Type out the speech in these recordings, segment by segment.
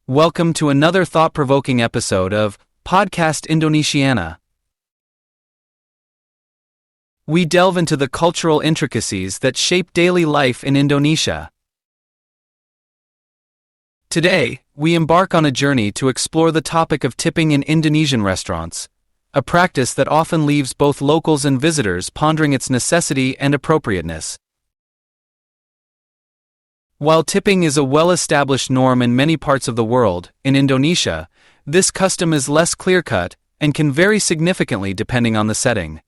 Welcome to another thought-provoking episode of Podcast Indonesiana. We delve into the cultural intricacies that shape daily life in Indonesia. Today, we embark on a journey to explore the topic of tipping in Indonesian restaurants, a practice that often leaves both locals and visitors pondering its necessity and appropriateness. While tipping is a well-established norm in many parts of the world, in Indonesia, this custom is less clear-cut and can vary significantly depending on the setting.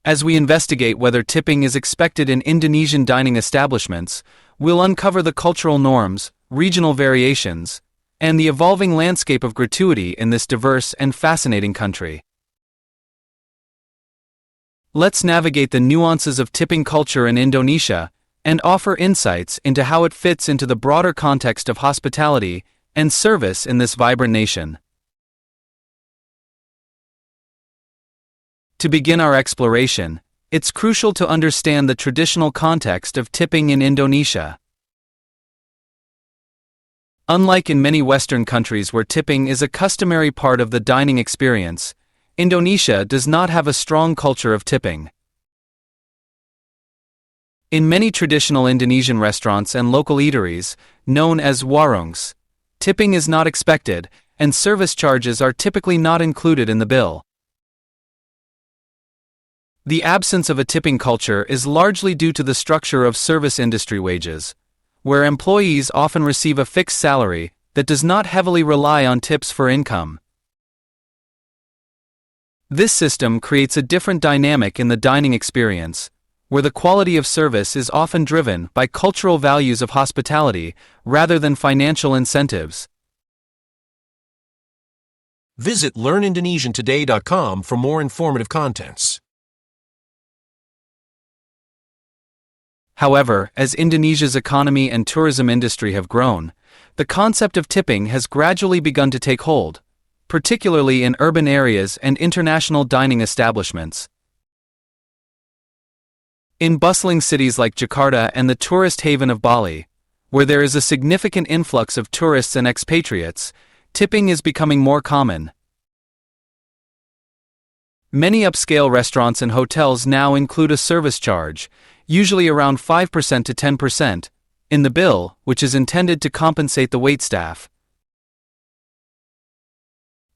As we investigate whether tipping is expected in Indonesian dining establishments, we'll uncover the cultural norms, regional variations, and the evolving landscape of gratuity in this diverse and fascinating country. Let's navigate the nuances of tipping culture in Indonesia and offer insights into how it fits into the broader context of hospitality and service in this vibrant nation. To begin our exploration, it's crucial to understand the traditional context of tipping in Indonesia. Unlike in many Western countries where tipping is a customary part of the dining experience, Indonesia does not have a strong culture of tipping. In many traditional Indonesian restaurants and local eateries, known as warungs, tipping is not expected, and service charges are typically not included in the bill. The absence of a tipping culture is largely due to the structure of service industry wages, where employees often receive a fixed salary that does not heavily rely on tips for income. This system creates a different dynamic in the dining experience, where the quality of service is often driven by cultural values of hospitality rather than financial incentives. Visit learnindonesiantoday.com for more informative contents. However, as Indonesia's economy and tourism industry have grown, the concept of tipping has gradually begun to take hold, particularly in urban areas and international dining establishments. In bustling cities like Jakarta and the tourist haven of Bali, where there is a significant influx of tourists and expatriates, tipping is becoming more common. Many upscale restaurants and hotels now include a service charge, usually around 5% to 10%, in the bill, which is intended to compensate the waitstaff.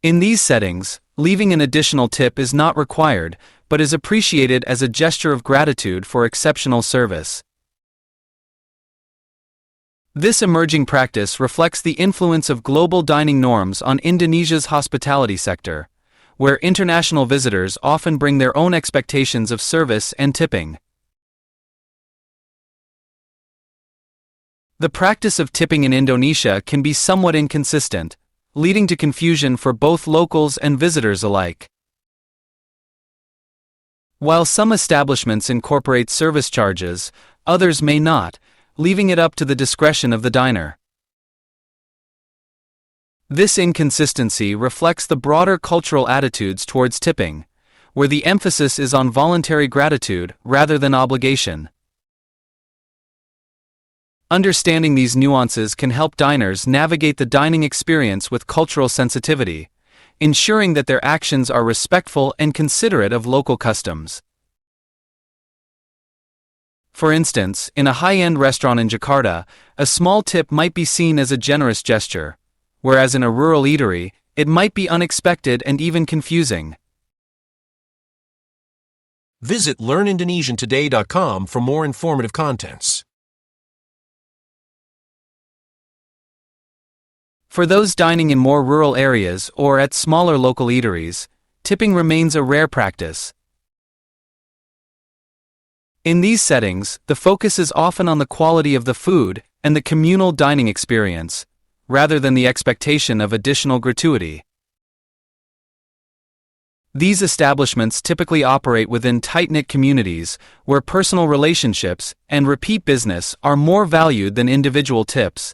In these settings, leaving an additional tip is not required, but is appreciated as a gesture of gratitude for exceptional service. This emerging practice reflects the influence of global dining norms on Indonesia's hospitality sector, where international visitors often bring their own expectations of service and tipping. The practice of tipping in Indonesia can be somewhat inconsistent, leading to confusion for both locals and visitors alike. While some establishments incorporate service charges, others may not, leaving it up to the discretion of the diner. This inconsistency reflects the broader cultural attitudes towards tipping, where the emphasis is on voluntary gratitude rather than obligation. Understanding these nuances can help diners navigate the dining experience with cultural sensitivity, ensuring that their actions are respectful and considerate of local customs. For instance, in a high-end restaurant in Jakarta, a small tip might be seen as a generous gesture, whereas in a rural eatery, it might be unexpected and even confusing. Visit learnindonesiantoday.com for more informative contents. For those dining in more rural areas or at smaller local eateries, tipping remains a rare practice. In these settings, the focus is often on the quality of the food and the communal dining experience, rather than the expectation of additional gratuity. These establishments typically operate within tight-knit communities where personal relationships and repeat business are more valued than individual tips.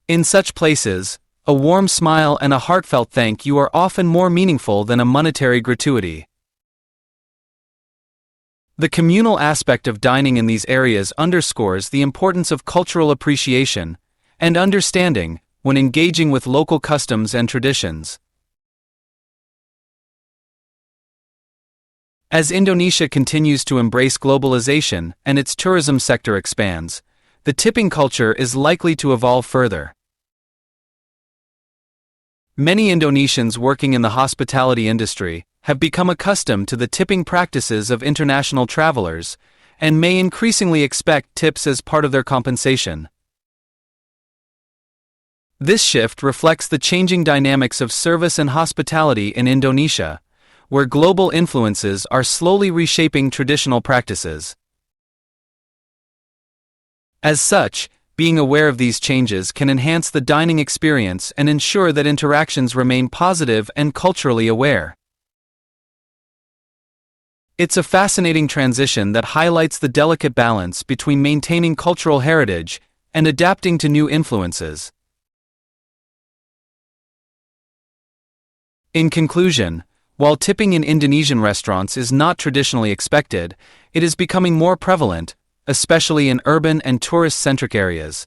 In such places, a warm smile and a heartfelt thank you are often more meaningful than a monetary gratuity. The communal aspect of dining in these areas underscores the importance of cultural appreciation and understanding when engaging with local customs and traditions. As Indonesia continues to embrace globalization and its tourism sector expands, the tipping culture is likely to evolve further. Many Indonesians working in the hospitality industry have become accustomed to the tipping practices of international travelers and may increasingly expect tips as part of their compensation. This shift reflects the changing dynamics of service and hospitality in Indonesia, where global influences are slowly reshaping traditional practices. As such, being aware of these changes can enhance the dining experience and ensure that interactions remain positive and culturally aware. It's a fascinating transition that highlights the delicate balance between maintaining cultural heritage and adapting to new influences. In conclusion, while tipping in Indonesian restaurants is not traditionally expected, it is becoming more prevalent, especially in urban and tourist-centric areas.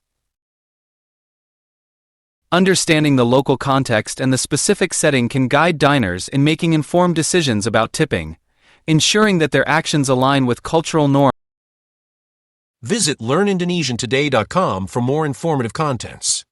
Understanding the local context and the specific setting can guide diners in making informed decisions about tipping, ensuring that their actions align with cultural norms. Visit LearnIndonesianToday.com for more informative contents.